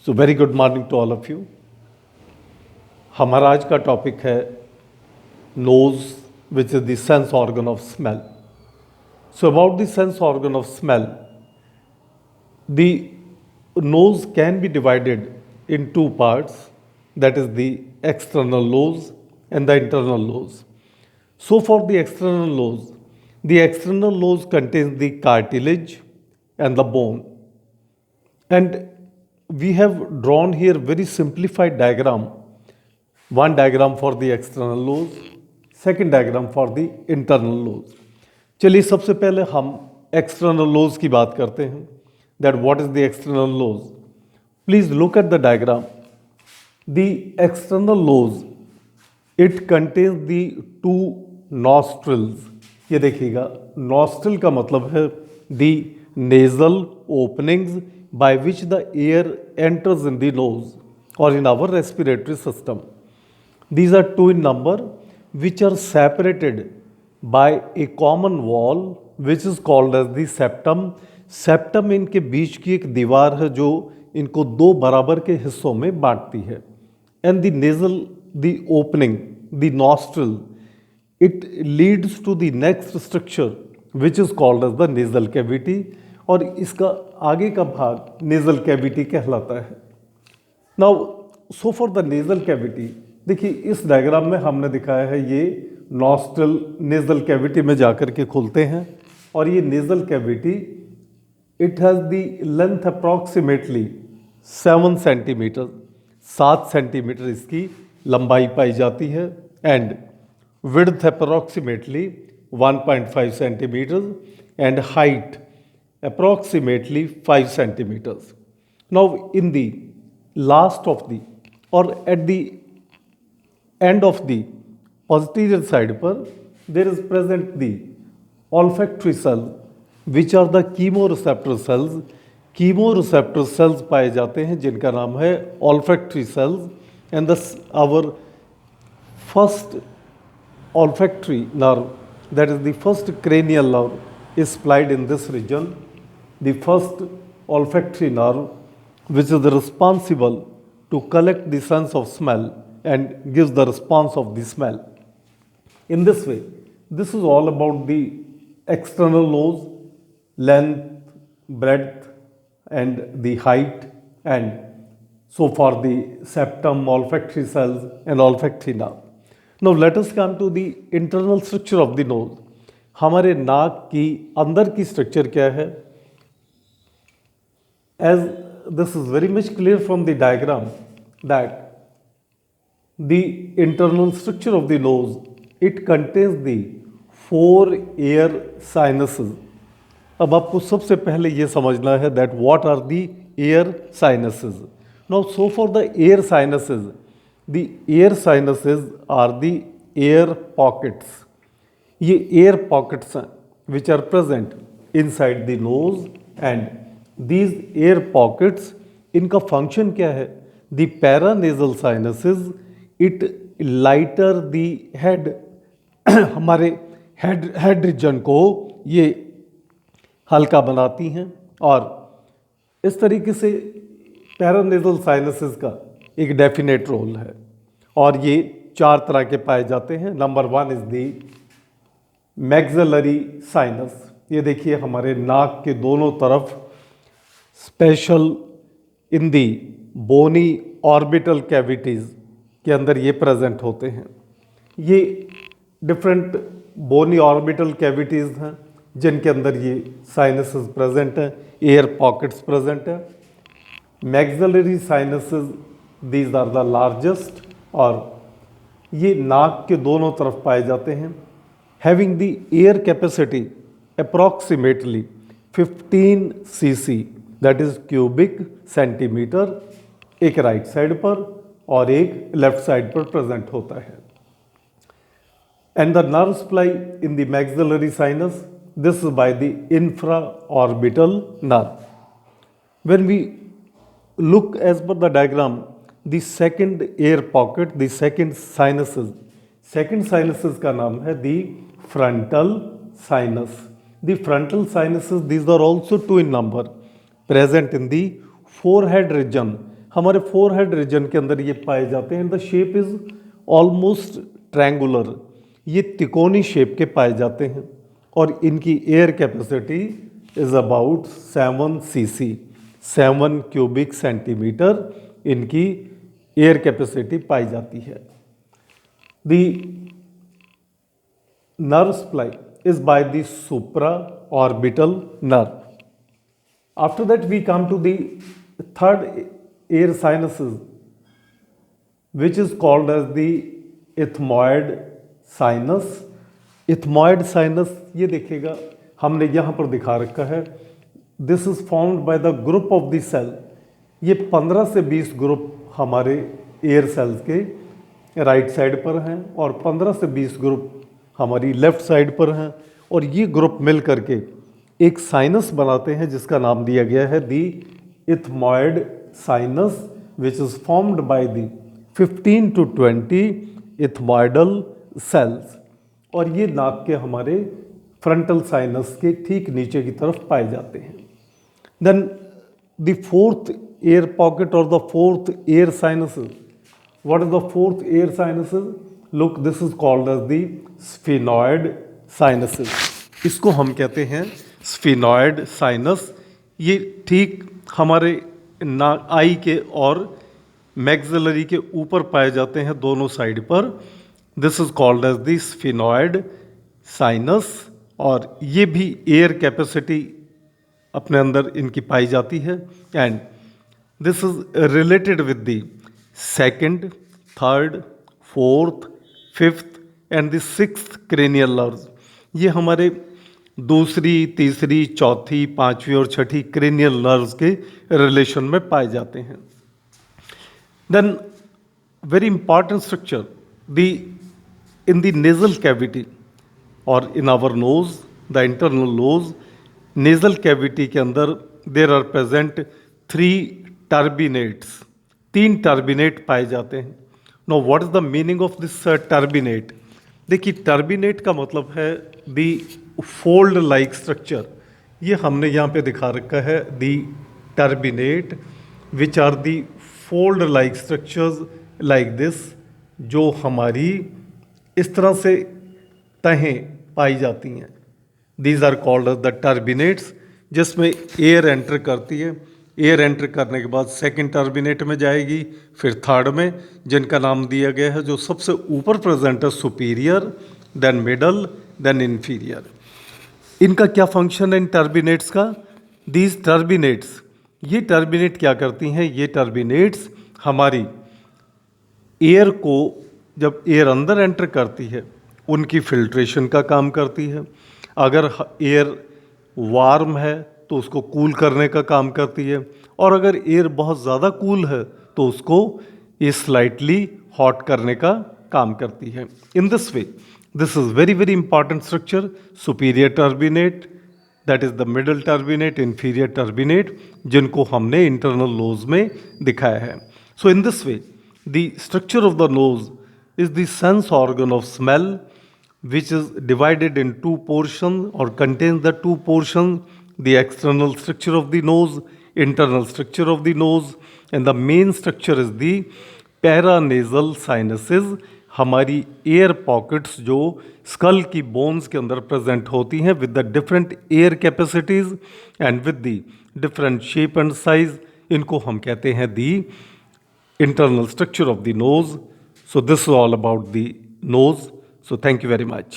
So very good morning to all of you. हमारा आज का टॉपिक है nose which is the sense organ of smell. So about the sense organ of smell, the nose can be divided in two parts, that is the external nose and the internal nose. So for the external nose contains the cartilage and the bone, and we have drawn here very simplified diagram, one diagram for the external nose, second diagram for the internal nose. चलिए सबसे पहले हम external knows की बात करते हैं, that what is the external nose. Please look at the diagram. The external nose, it contains the two nostrils. ये देखिएगा, nostril का मतलब है the nasal openings by which the air enters in the nose or in our respiratory system. These are two in number which are separated by a common wall which is called as the septum. Septum इनके बीच की एक दीवार है जो इनको दो बराबर के हिस्सों में बांटती है। And the nasal, the opening, the nostril, it leads to the next structure which is called as the nasal cavity, और इसका आगे का भाग नेजल कैविटी कहलाता है। Now so for the nasal cavity, देखिए इस डायग्राम में हमने दिखाया है ये नॉस्ट्रल नेजल कैविटी में जाकर के खुलते हैं, और ये nasal cavity it has the length approximately 7 centimetre, 7 centimetre इसकी लंबाई पाई जाती है, and width approximately 1.5 centimetre and height approximately 5 centimetres. Now in the last of the और at the end of the posterior side पर there is present the olfactory cell which are the chemoreceptor cells. chemoreceptor cells पाए जाते हैं जिनका नाम है olfactory cells, and thus our first olfactory nerve, that is the first cranial nerve, is supplied in this region. The first olfactory nerve which is responsible to collect the sense of smell and gives the response of the smell. In this way, this is all about the external nose, length, breadth, and the height, and so for the septum, olfactory cells, and olfactory nerve. Now let us come to the internal structure of the nose. हमारे नाक की अंदर की structure क्या है? As this is very much clear from the diagram that the internal structure of the nose, it contains the 4 air sinuses. अब आपको सबसे पहले ये समझना है that what are the air sinuses. Now so for the air sinuses, the air sinuses are the air pockets. ये air pockets हैं which are present inside the nose, and these air pockets, इनका function क्या है? The paranasal sinuses, it lighter the head, हमारे head region को ये हल्का बनाती हैं, और इस तरीके से पैरानेजल साइनसेस का एक डेफिनेट रोल है, और ये 4 तरह के पाए जाते हैं. Number 1 is the maxillary sinus. ये देखिए हमारे नाक के दोनों तरफ special in the bony orbital cavities के अंदर ये प्रेजेंट होते हैं. ये डिफरेंट बोनी ऑर्बिटल कैविटीज़ हैं जिनके अंदर ये साइनसेस प्रेजेंट हैं, एयर पॉकेट्स प्रेजेंट हैं. Maxillary sinuses, these are the largest, और ये नाक के दोनों तरफ पाए जाते हैं. Having the air capacity approximately 15 cc, that is cubic centimetre, एक राइट साइड पर और एक लेफ्ट साइड पर प्रेजेंट होता है. And the nerve supply in the maxillary sinus, this is by the infraorbital nerve. When we look as per the diagram, the second air pocket, the second sinuses का नाम है the frontal sinus. The frontal sinuses, these are also 2 in number, present in the forehead region. हमारे forehead reason के अंदर ये पाए जाते हैं। The shape is almost triangular, ये तिकोनी शेप के पाए जाते हैं और इनकी air capacity is about 7 cc, 7 cubic centimetre इनकी एयर कैपेसिटी पाई जाती है। The nerve supply is by the supraorbital nerve. After that we come to the third air sinuses, which is called as the ethmoid sinus. ethmoid sinus ये देखिएगा हमने यहाँ पर दिखा रखा है। This is formed by the group of the cell. ये 15 से 20 ग्रुप हमारे एयर सेल्स के राइट साइड पर हैं और 15 से 20 ग्रुप हमारी लेफ्ट साइड पर हैं और ये ग्रुप मिल करके एक साइनस बनाते हैं जिसका नाम दिया गया है the ethmoid sinus, which is formed by the 15 to 20 ethmoidal cells. और ये नाक के हमारे फ्रंटल साइनस के ठीक नीचे की तरफ पाए जाते हैं। Then the fourth air pocket और the fourth air sinuses. What is the fourth air sinuses? Look, this is called as the sphenoid sinuses. इसको हम कहते हैं स्फेनॉइड साइनस। ये ठीक हमारे आई के और मैक्सिलरी के ऊपर पाए जाते हैं दोनों साइड पर। This is called as the sphenoid sinus और ये भी एयर कैपेसिटी अपने अंदर इनकी पाई जाती है। And this is related with the second, third, fourth, fifth and the sixth cranial nerves. ये हमारे दूसरी, तीसरी, चौथी, पांचवी और छठी क्रेनियल नर्व्स के रिलेशन में पाए जाते हैं। Then very important structure in the nasal cavity और in our nose, the internal nose, nasal cavity के अंदर there are present 3 turbinates. 3 turbinate पाए जाते हैं। No what is the meaning of this turbinate? देखिए, टर्बिनेट का मतलब है दी फोल्ड लाइक स्ट्रक्चर। ये हमने यहाँ पे दिखा रखा है the turbinate which are the fold like structures like this, जो हमारी इस तरह से तहें पाई जाती हैं। These are called the turbinates, जिसमें एयर एंटर करती है। एयर एंटर करने के बाद सेकंड टर्बिनेट में जाएगी, फिर थर्ड में, जिनका नाम दिया गया है, जो सबसे ऊपर प्रेजेंट है, superior, then middle, then inferior. इनका क्या फंक्शन है इन टर्बिनेट्स का? दीज टर्बिनेट्स, ये टर्बिनेट क्या करती हैं? ये टर्बिनेट्स हमारी एयर को, जब एयर अंदर एंटर करती है, उनकी फिल्ट्रेशन का काम करती है। अगर एयर वार्म है तो उसको कूल करने का काम करती है, और अगर एयर बहुत ज़्यादा कूल है तो उसको ये स्लाइटली हॉट करने का काम करती है। In this way, this is very very important structure. Superior turbinate, that is the middle turbinate, inferior turbinate, जिनको हमने इंटरनल नोज में दिखाया है। So in this way the structure of the nose is the sense organ of smell, which is divided in 2 portions or contains the 2 portions, the external structure of the nose, internal structure of the nose, and the main structure is the paranasal sinuses, हमारी air pockets जो school की bones के अंदर present होती हैं with the different air capacities and with the different shape and size, इनको हम कहते हैं दी internal structure of the nose. So this is all about the nose. So thank you very much.